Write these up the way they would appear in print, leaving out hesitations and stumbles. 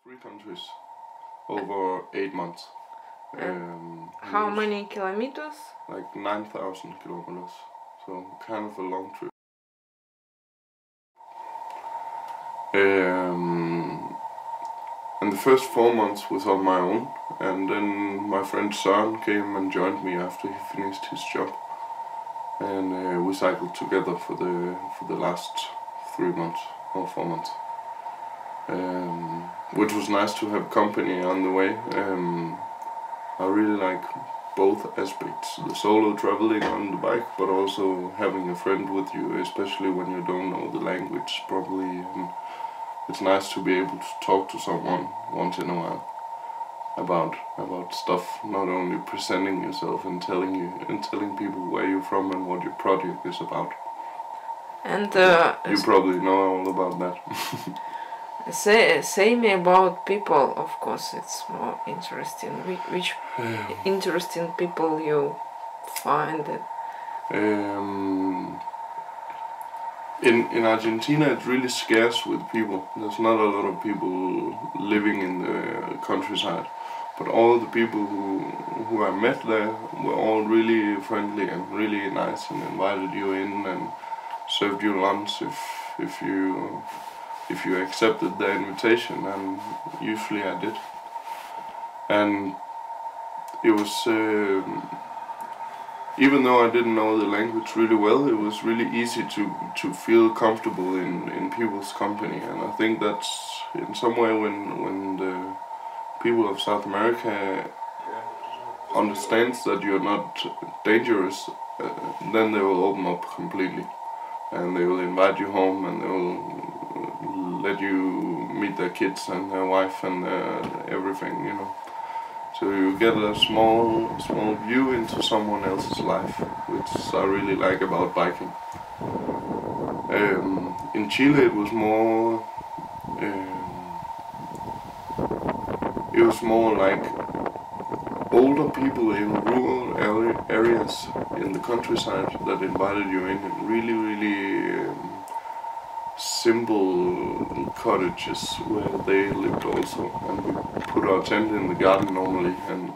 3 countries over 8 months. How many kilometers? Like 9,000 kilometers. So kind of a long trip. And the first 4 months was on my own, and then my friend Søren came and joined me after he finished his job, and we cycled together for the last 3 months or 4 months, which was nice to have company on the way. I really like both aspects, the solo traveling on the bike, but also having a friend with you, especially when you don't know the language properly. And it's nice to be able to talk to someone once in a while about stuff, not only presenting yourself and telling people where you're from and what your project is about. And you probably know all about that. Say me about people. Of course, it's more interesting. Which interesting people you find? In Argentina, it's really scarce with people. There's not a lot of people living in the countryside, but all the people who I met there were all really friendly and really nice, and invited you in and served you lunch if you accepted their invitation, and usually I did. And it was even though I didn't know the language really well, it was really easy to feel comfortable in people's company. And I think that's in some way when the people of South America understands that you're not dangerous, then they will open up completely, and they will invite you home, and they will let you meet their kids and their wife and everything, you know. So you get a small view into someone else's life, which I really like about biking. In Chile it was more like older people in rural areas in the countryside that invited you in really simple cottages where they lived also, and we put our tent in the garden normally and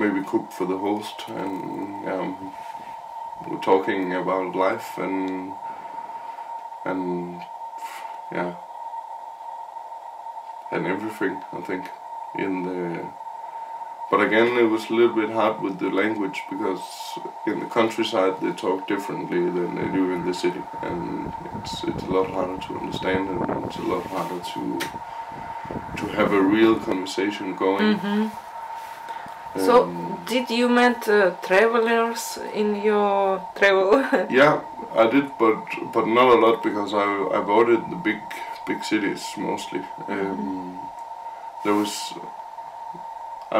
maybe cooked for the host, and we're talking about life and everything, I think, but again, it was a little bit hard with the language, because in the countryside they talk differently than they do in the city, and it's a lot harder to understand, and it's a lot harder to have a real conversation going. Mm-hmm. So, did you meet travelers in your travel? Yeah, I did, but not a lot, because I avoided the big cities mostly.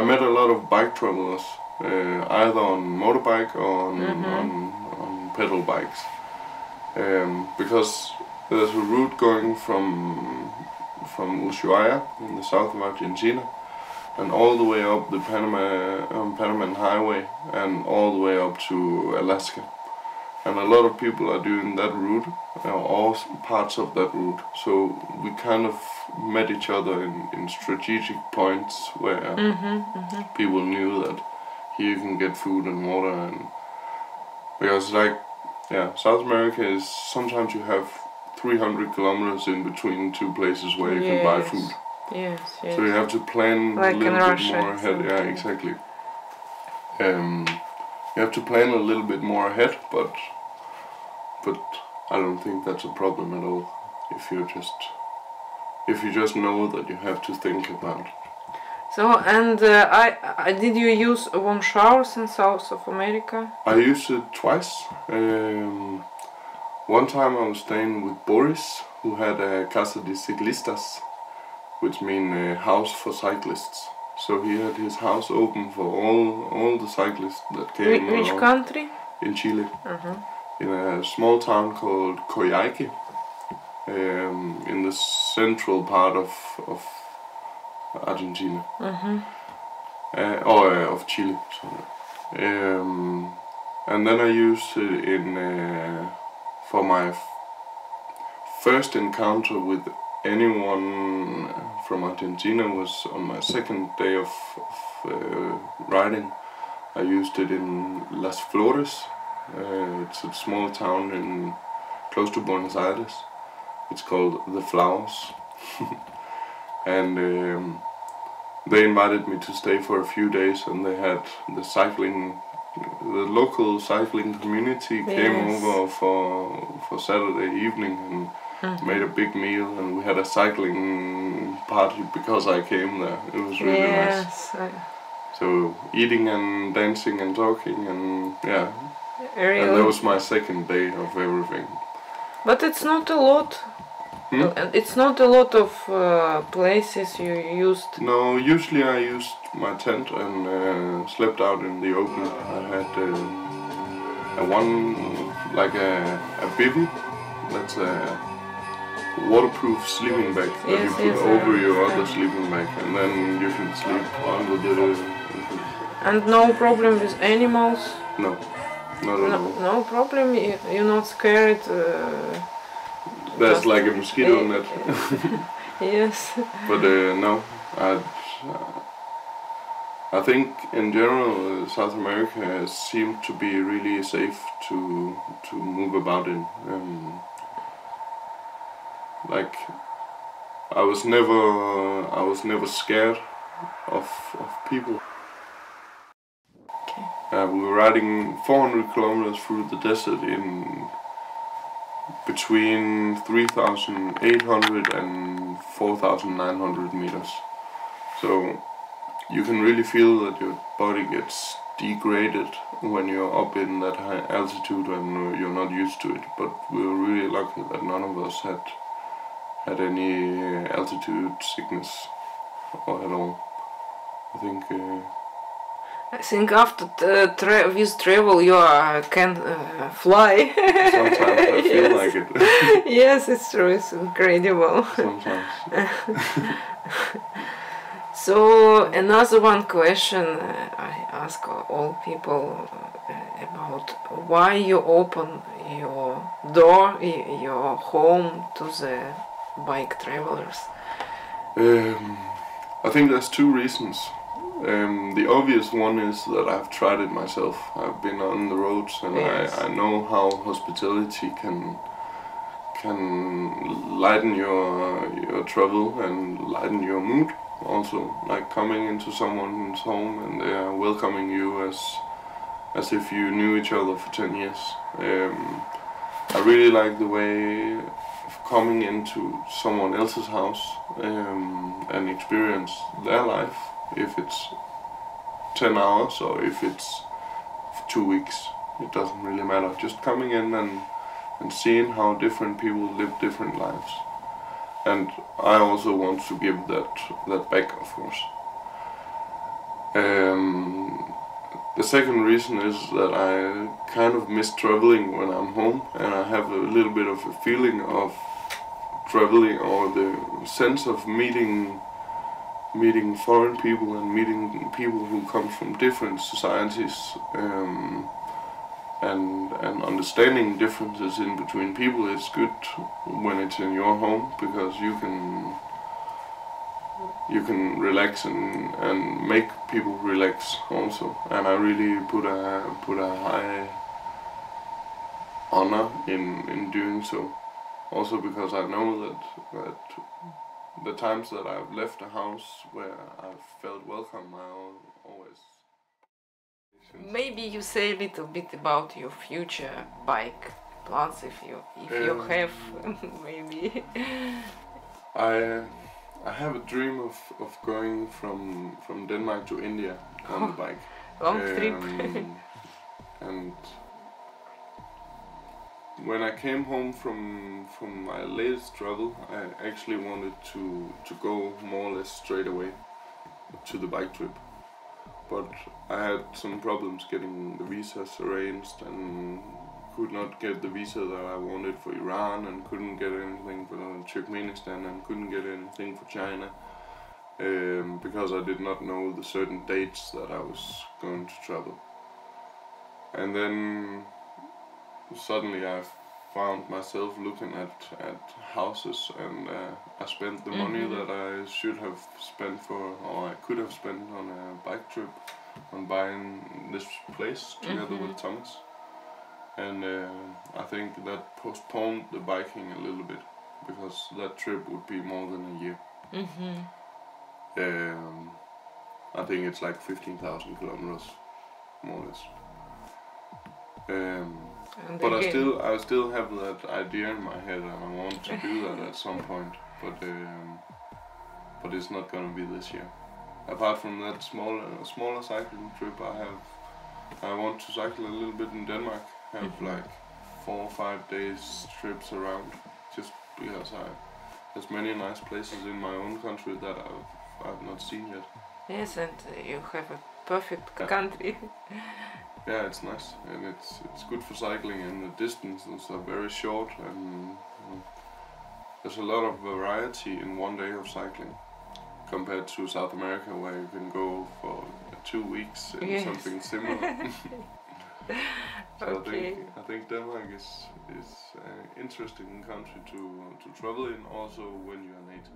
I met a lot of bike travelers, either on motorbike or on pedal bikes, because there's a route going from Ushuaia in the south of Argentina and all the way up the Panamanian Highway and all the way up to Alaska. And a lot of people are doing that route, all parts of that route. So we kind of met each other in strategic points where people knew that here you can get food and water, and because South America is, sometimes you have 300 kilometers in between two places where you can buy food. Yes. So you have to plan like a little bit more ahead. Something. Yeah, exactly. You have to plan a little bit more ahead, but I don't think that's a problem at all if you just know that you have to think about it. So, and did you use warm showers in South of America? I used it twice. One time I was staying with Boris, who had a casa de ciclistas, which means house for cyclists. So he had his house open for all the cyclists that came. Which country? In Chile. In a small town called Coyhaique, in the central part of Argentina, or of Chile. Sorry. And then I used it for my first encounter with anyone from Argentina was on my second day of riding. I used it in Las Flores. It's a small town close to Buenos Aires. It's called The Flowers. And they invited me to stay for a few days, and they had the local cycling community came over for Saturday evening and made a big meal, and we had a cycling party because I came there. It was really nice. So eating and dancing and talking and Really? And that was my second day of everything. But it's not a lot. It's not a lot of places you used. No, usually I used my tent and slept out in the open. I had a bivy. That's a waterproof sleeping bag that you put over your other sleeping bag, and then you can sleep under the. And no problem with animals? No, not at all. No problem? You're not scared? There's like a mosquito net. Yes. But no, I think in general South America seemed to be really safe to move about in. Like I was never scared of people. Okay. We were riding 400 kilometers through the desert in between 3,800 and 4,900 meters. So you can really feel that your body gets degraded when you're up in that high altitude and you're not used to it. But we were really lucky that none of us had any altitude sickness or at all. I think after this travel you can fly. Sometimes I feel like it. Yes, it's true. It's incredible. Sometimes. So another one question I ask all people about: why you open your door, your home to the bike travelers? I think there's two reasons. The obvious one is that I've tried it myself. I've been on the roads, and I know how hospitality can lighten your trouble and lighten your mood. Also, like coming into someone's home and they are welcoming you as if you knew each other for 10 years. I really like the way of coming into someone else's house and experience their life. If it's 10 hours or if it's 2 weeks, it doesn't really matter. Just coming in and seeing how different people live different lives. And I also want to give that back, of course. The second reason is that I kind of miss traveling when I'm home, and I have a little bit of a feeling of traveling, or the sense of meeting foreign people and meeting people who come from different societies, and understanding differences in between people is good when it's in your home, because you can relax and make people relax also. And I really put a high honor in doing so, also because I know that the times that I've left a house where I've felt welcome, I always. Maybe you say a little bit about your future bike plans, if you have, maybe. I have a dream of going from Denmark to India on the bike. Long trip. And when I came home from my latest travel, I actually wanted to go more or less straight away to the bike trip. But I had some problems getting the visas arranged, and could not get the visa that I wanted for Iran, and couldn't get anything for Turkmenistan, and couldn't get anything for China, because I did not know the certain dates that I was going to travel. And then suddenly I found myself looking at houses, and I spent the money that I should have spent or I could have spent on a bike trip on buying this place together with Thomas. And I think that postponed the biking a little bit, because that trip would be more than a year. I think it's like 15,000 kilometers, more or less. But I still have that idea in my head, and I want to do that at some point. But it's not gonna be this year. Apart from that smaller cycling trip I want to cycle a little bit in Denmark. Have like 4 or 5 days trips around, just because there's many nice places in my own country that I've not seen yet. Yes, and you have a perfect country. Yeah, it's nice, and it's good for cycling, and the distances are very short, and there's a lot of variety in one day of cycling, compared to South America, where you can go for 2 weeks in something similar. So Okay. I think Denmark is an interesting country to travel in, also when you are native.